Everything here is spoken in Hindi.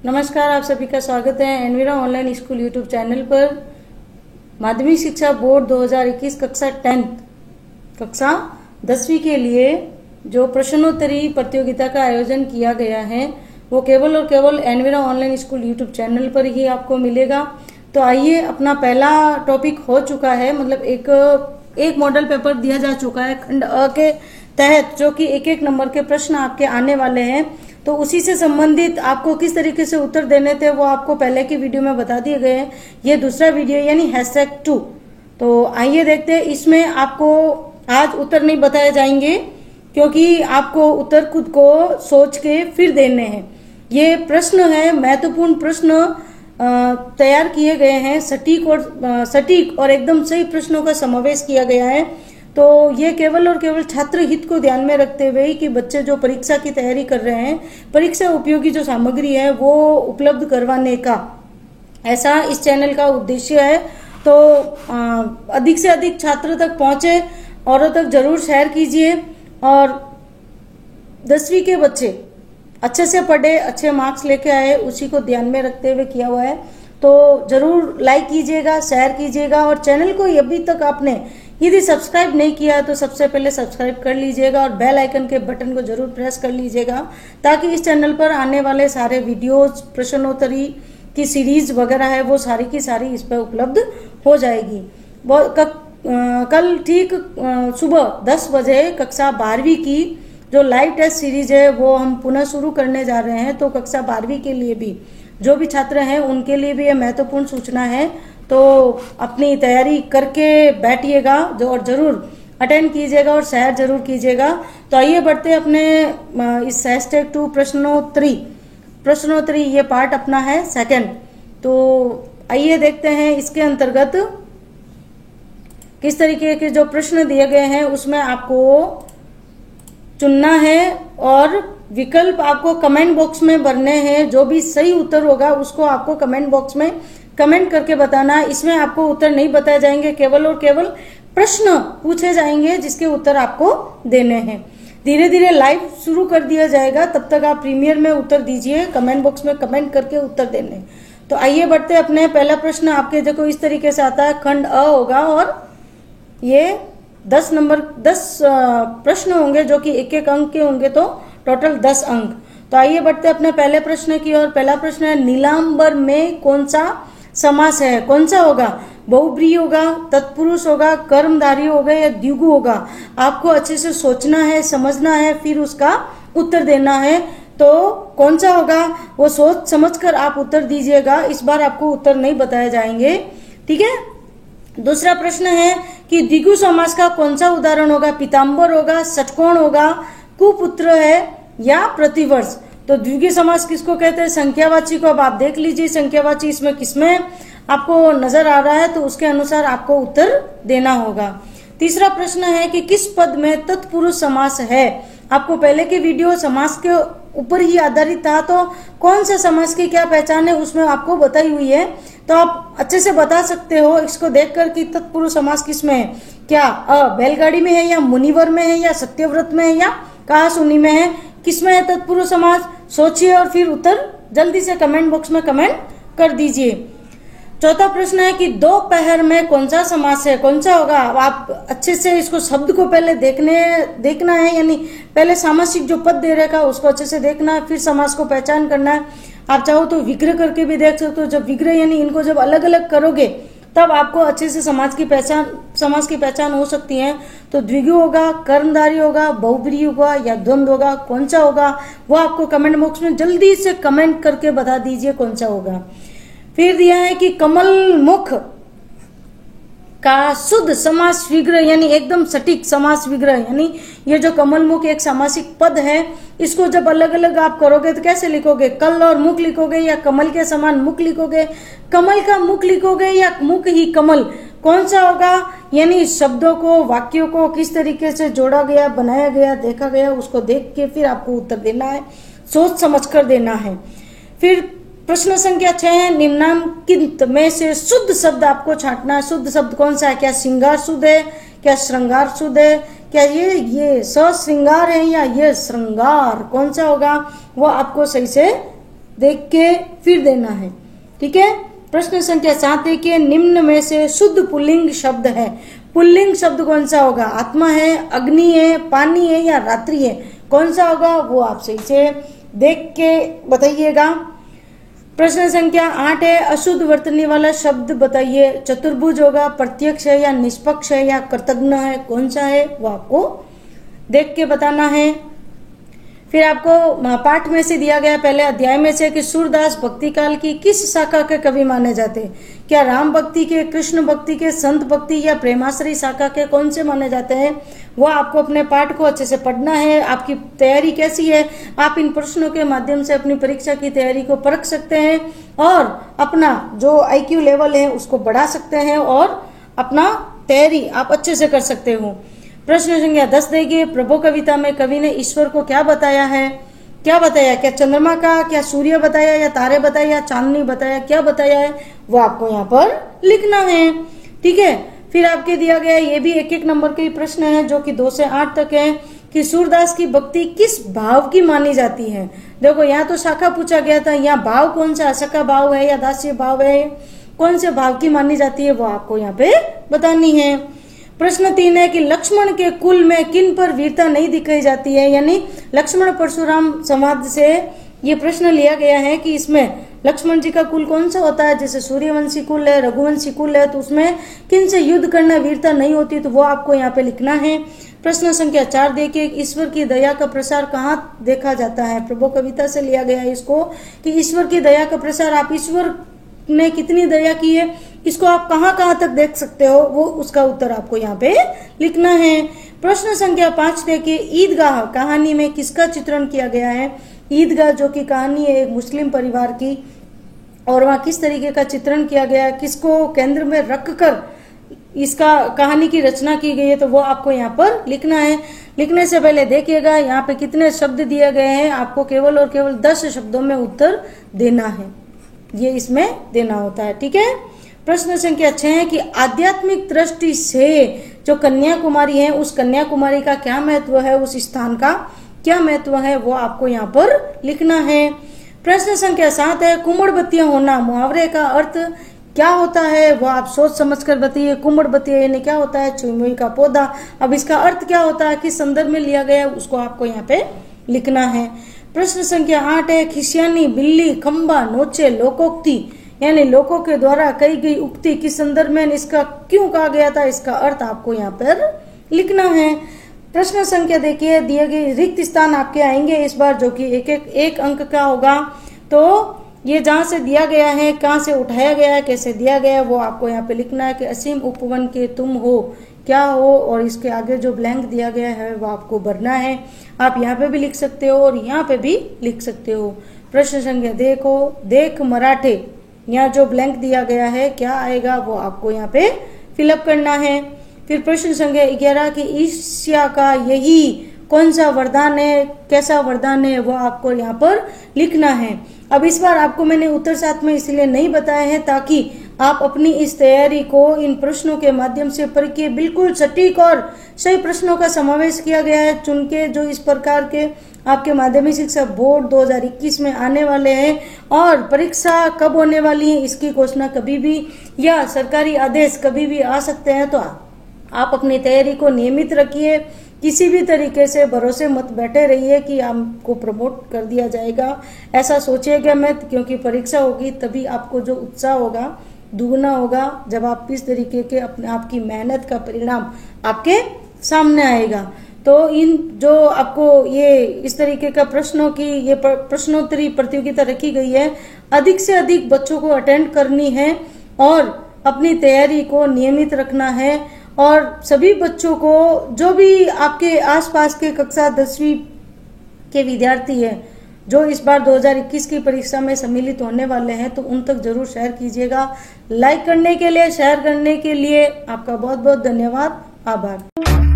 नमस्कार, आप सभी का स्वागत है Envira online school YouTube channel पर। माध्यमिक शिक्षा बोर्ड 2021 कक्षा 10 कक्षा 10वीं के लिए जो प्रश्नोत्तरी प्रतियोगिता का आयोजन किया गया है वो केवल और केवल Envira online school YouTube channel पर ही आपको मिलेगा। तो आइए, अपना पहला टॉपिक हो चुका है, मतलब एक मॉडल पेपर दिया जा चुका है खंड अ के तहत, जो कि एक नंबर के प्रश्न आपके आने वाले हैं। तो उसी से संबंधित आपको किस तरीके से उत्तर देने थे वो आपको पहले की वीडियो में बता दिए गए हैं। ये दूसरा वीडियो यानी #2। तो आइए देखते हैं, इसमें आपको आज उत्तर नहीं बताए जाएंगे क्योंकि आपको उत्तर खुद को सोच के फिर देने हैं। ये प्रश्न है, महत्वपूर्ण प्रश्न तैयार किए गए हैं, सटीक और एकदम सही प्रश्नों का समावेश किया गया है। तो ये केवल और केवल छात्र हित को ध्यान में रखते हुए कि बच्चे जो परीक्षा की तैयारी कर रहे हैं, परीक्षा उपयोगी जो सामग्री है वो उपलब्ध करवाने का ऐसा इस चैनल का उद्देश्य है। तो अधिक से अधिक छात्र तक पहुंचे, औरों तक जरूर शेयर कीजिए। और 10वीं के बच्चे अच्छे से पढ़े, अच्छे मार्क्स लेके आए, उसी को ध्यान में रखते हुए किया हुआ है। तो जरूर लाइक कीजिएगा, शेयर कीजिएगा। और चैनल को अभी तक आपने यदि सब्सक्राइब नहीं किया तो सबसे पहले सब्सक्राइब कर लीजिएगा और बेल आइकन के बटन को जरूर प्रेस कर लीजिएगा, ताकि इस चैनल पर आने वाले सारे वीडियोस, प्रश्नोत्तरी की सीरीज वगैरह है वो सारी की सारी इस पर उपलब्ध हो जाएगी। कल ठीक सुबह 10 बजे कक्षा 12वीं की जो लाइव टेस्ट सीरीज है वो हम पुनः शुरू करने जा रहे हैं। तो कक्षा 12वीं के लिए भी जो भी छात्र हैं उनके लिए भी यह महत्वपूर्ण सूचना है। तो अपनी तैयारी करके बैठिएगा और जरूर अटेंड कीजिएगा और शेयर जरूर कीजिएगा। तो आइए बढ़ते अपने इस #2 प्रश्नोत्तरी ये पार्ट अपना है सेकंड। तो आइए देखते हैं इसके अंतर्गत किस तरीके के जो प्रश्न दिए गए हैं उसमें आपको चुनना है और विकल्प आपको कमेंट बॉक्स में भरने हैं। जो भी सही उत्तर होगा उसको आपको कमेंट बॉक्स में कमेंट करके बताना। इसमें आपको उत्तर नहीं बताए जाएंगे, केवल और केवल प्रश्न पूछे जाएंगे जिसके उत्तर आपको देने हैं। धीरे धीरे लाइव शुरू कर दिया जाएगा, तब तक आप प्रीमियर में उत्तर दीजिए, कमेंट बॉक्स में कमेंट करके उत्तर देने। तो आइए बढ़ते अपने पहला प्रश्न आपके देखो इस तरीके से आता है। खंड अ होगा और ये 10 प्रश्न होंगे जो कि एक अंक के होंगे, तो टोटल 10 अंक। तो आइए बढ़ते अपने पहले प्रश्न की ओर। पहला प्रश्न है, नीलांबर में कौन सा समास है? कौन सा होगा? बहुब्रीहि होगा, तत्पुरुष होगा, कर्मधारय होगा या द्विगु होगा? आपको अच्छे से सोचना है, समझना है, फिर उसका उत्तर देना है। तो कौन सा होगा वो सोच समझकर आप उत्तर दीजिएगा। इस बार आपको उत्तर नहीं बताए जाएंगे, ठीक है। दूसरा प्रश्न है कि द्विगु समास का कौन सा उदाहरण होगा? पीताम्बर होगा, षटकोण होगा, कुपुत्र है या प्रतिवर्ष? तो द्विगु समास किसको कहते हैं? संख्यावाची को। अब आप देख लीजिए संख्यावाची इसमें किसमें आपको नजर आ रहा है, तो उसके अनुसार आपको उत्तर देना होगा। तीसरा प्रश्न है कि किस पद में तत्पुरुष समास है? आपको पहले के वीडियो समास के ऊपर ही आधारित था, तो कौन सा समास की क्या पहचान है उसमें आपको बताई हुई है। तो आप अच्छे से बता सकते हो इसको देखकर कि तत्पुरुष समास किसमें है। क्या बैलगाड़ी में है या मुनिवर में है या सत्यव्रत में है या कहासुनी में है? किसमें है तत्पुरुष समास? सोचिए और फिर उत्तर जल्दी से कमेंट बॉक्स में कमेंट कर दीजिए। चौथा प्रश्न है कि दोपहर में कौन सा समास है? कौन सा होगा? आप अच्छे से इसको शब्द को पहले देखना है, यानी पहले सामासिक जो पद दे रखा है उसको अच्छे से देखना है, फिर समास को पहचान करना है। आप चाहो तो विग्रह करके भी देख सकते हो। जब विग्रह यानी इनको जब अलग अलग करोगे तब आपको अच्छे से समास की पहचान हो सकती है। तो द्विगु होगा, कर्मधारय होगा, बहुब्रीहि होगा या द्वंद्व होगा? कौन सा होगा वो आपको कमेंट बॉक्स में जल्दी से कमेंट करके बता दीजिए कौन सा होगा। फिर दिया है कि कमल मुख का शुद्ध समास विग्रह, यानी एकदम सटीक समास विग्रह, यानी ये जो कमल मुख एक सामासिक पद है, इसको जब अलग अलग आप करोगे तो कैसे लिखोगे? कल और मुख लिखोगे या कमल के समान मुख लिखोगे? कमल का मुख लिखोगे या मुख ही कमल? कौन सा होगा? यानी शब्दों को, वाक्यों को किस तरीके से जोड़ा गया, बनाया गया, देखा गया, उसको देख के फिर आपको उत्तर देना है, सोच समझ कर देना है। फिर प्रश्न संख्या 6 है, निम्नांकित में से शुद्ध शब्द आपको छांटना है। शुद्ध शब्द कौन सा है? क्या श्रृंगार शुद्ध है? क्या श्रृंगार शुद्ध है? क्या ये सश्रृंगार है या ये श्रृंगार? कौन सा होगा वो आपको सही से देख के फिर देना है। ठीक है। प्रश्न संख्या 7 देखिए, निम्न में से शुद्ध पुल्लिंग शब्द है। पुल्लिंग शब्द कौन सा होगा? आत्मा है, अग्नि है, पानी है या रात्रि है? कौन सा होगा वो आप सही से देख के बताइएगा। प्रश्न संख्या 8 है, अशुद्ध वर्तनी वाला शब्द बताइए। चतुर्भुज होगा, प्रत्यक्ष है या निष्पक्ष है या कृतज्ञ है? कौन सा है वो आपको देख के बताना है। फिर आपको पाठ में से दिया गया पहले अध्याय में से कि सूरदास भक्ति काल की किस शाखा के कवि माने जाते हैं? क्या राम भक्ति के, कृष्ण भक्ति के, संत भक्ति या प्रेमाश्रय शाखा के? कौन से माने जाते हैं वो आपको अपने पाठ को अच्छे से पढ़ना है। आपकी तैयारी कैसी है, आप इन प्रश्नों के माध्यम से अपनी परीक्षा की तैयारी को परख सकते हैं और अपना जो IQ लेवल है उसको बढ़ा सकते हैं और अपना तैयारी आप अच्छे से कर सकते हो। प्रश्न संख्या 10 देखिए, प्रभु कविता में कवि ने ईश्वर को क्या बताया है? क्या बताया? क्या चंद्रमा का, क्या सूर्य बताया या तारे बताया या चांदनी बताया? क्या बताया है वो आपको यहाँ पर लिखना है। ठीक है। फिर आपके दिया गया ये भी एक नंबर के प्रश्न है जो कि 2 से 8 तक है कि सूरदास की भक्ति किस भाव की मानी जाती है। देखो यहाँ तो शाखा पूछा गया था, यहाँ भाव कौन सा, असका भाव है या दास्य भाव है, कौन से भाव की मानी जाती है वो आपको यहाँ पे बतानी है। प्रश्न 3 है कि लक्ष्मण के कुल में किन पर वीरता नहीं दिखाई जाती है, यानी लक्ष्मण परशुराम संवाद से ये प्रश्न लिया गया है कि इसमें लक्ष्मण जी का कुल कौन सा होता है। जैसे सूर्यवंशी कुल है, रघुवंशी कुल है, तो उसमें किन से युद्ध करना वीरता नहीं होती, तो वो आपको यहाँ पे लिखना है। प्रश्न संख्या 4 देखिए, ईश्वर की दया का प्रसार कहाँ देखा जाता है? प्रभु कविता से लिया गया है इसको कि ईश्वर की दया का प्रसार, आप ईश्वर ने कितनी दया की है इसको आप कहाँ कहाँ तक देख सकते हो, वो उसका उत्तर आपको यहाँ पे लिखना है। प्रश्न संख्या 5 देखिए, ईदगाह कहानी में किसका चित्रण किया गया है? ईदगाह जो कि कहानी है एक मुस्लिम परिवार की, और वहाँ किस तरीके का चित्रण किया गया है, किसको केंद्र में रखकर इसका कहानी की रचना की गई है, तो वो आपको यहाँ पर लिखना है। लिखने से पहले देखिएगा यहाँ पे कितने शब्द दिए गए हैं, आपको केवल और केवल 10 शब्दों में उत्तर देना है, ये इसमें देना होता है। ठीक है। प्रश्न संख्या 6 है कि आध्यात्मिक दृष्टि से जो कन्याकुमारी है उस कन्याकुमारी का क्या महत्व है, उस स्थान का क्या महत्व है, वो आपको यहाँ पर लिखना है। प्रश्न संख्या 7 है, कुमड़बत्तियां होना मुहावरे का अर्थ क्या होता है, वो आप सोच समझ कर बताइए। कुमड़बत्तियां यानी क्या होता है? चुमुई का पौधा। अब इसका अर्थ क्या होता है, किस संदर्भ में लिया गया है, उसको आपको यहाँ पे लिखना है। प्रश्न संख्या 8 है, खिसियानी, बिल्ली, खंबा, नोचे, लोकोक्ति यानी लोगों के द्वारा कही गई उक्ति किस संदर्भ में, इसका क्यों कहा गया था, इसका अर्थ आपको यहाँ पर लिखना है। प्रश्न संख्या देखिए, दिए गए रिक्त स्थान आपके आएंगे इस बार जो कि एक अंक का होगा। तो ये जहां से दिया गया है, कहां से उठाया गया है, कैसे दिया गया है, वो आपको यहाँ पे लिखना है कि असीम उपवन के तुम हो, क्या हो, और इसके आगे जो ब्लैंक दिया गया है वो आपको भरना है। आप यहाँ पे भी लिख सकते हो और यहाँ पे भी लिख सकते हो। प्रश्न संख्या देखो, देख मराठे, यहाँ जो ब्लैंक दिया गया है क्या आएगा वो आपको यहाँ पे फिलअप करना है। फिर प्रश्न संख्या 11 की ईर्ष्या का यही कौन सा वरदान है, कैसा वरदान है, वो आपको यहाँ पर लिखना है। अब इस बार आपको मैंने उत्तर साथ में इसलिए नहीं बताया है ताकि आप अपनी इस तैयारी को इन प्रश्नों के माध्यम से परखिए। बिल्कुल सटीक और सही प्रश्नों का समावेश किया गया है चुन के, जो इस प्रकार के आपके माध्यमिक शिक्षा बोर्ड 2021 में आने वाले हैं। और परीक्षा कब होने वाली है इसकी घोषणा कभी भी या सरकारी आदेश कभी भी आ सकते हैं, तो आप अपनी तैयारी को नियमित रखिए। किसी भी तरीके से भरोसे मत बैठे रहिए कि आपको प्रमोट कर दिया जाएगा, ऐसा सोचिएगा मत, क्योंकि परीक्षा होगी तभी आपको जो उत्साह होगा दुगना होगा जब आप इस तरीके के अपने आपकी मेहनत का परिणाम आपके सामने आएगा। तो इन जो आपको ये इस तरीके का प्रश्नों की ये प्रश्नोत्तरी प्रतियोगिता रखी गई है, अधिक से अधिक बच्चों को अटेंड करनी है और अपनी तैयारी को नियमित रखना है। और सभी बच्चों को, जो भी आपके आसपास के कक्षा 10वीं के विद्यार्थी हैं जो इस बार 2021 की परीक्षा में सम्मिलित होने वाले हैं, तो उन तक जरूर शेयर कीजिएगा। लाइक करने के लिए, शेयर करने के लिए आपका बहुत बहुत धन्यवाद, आभार।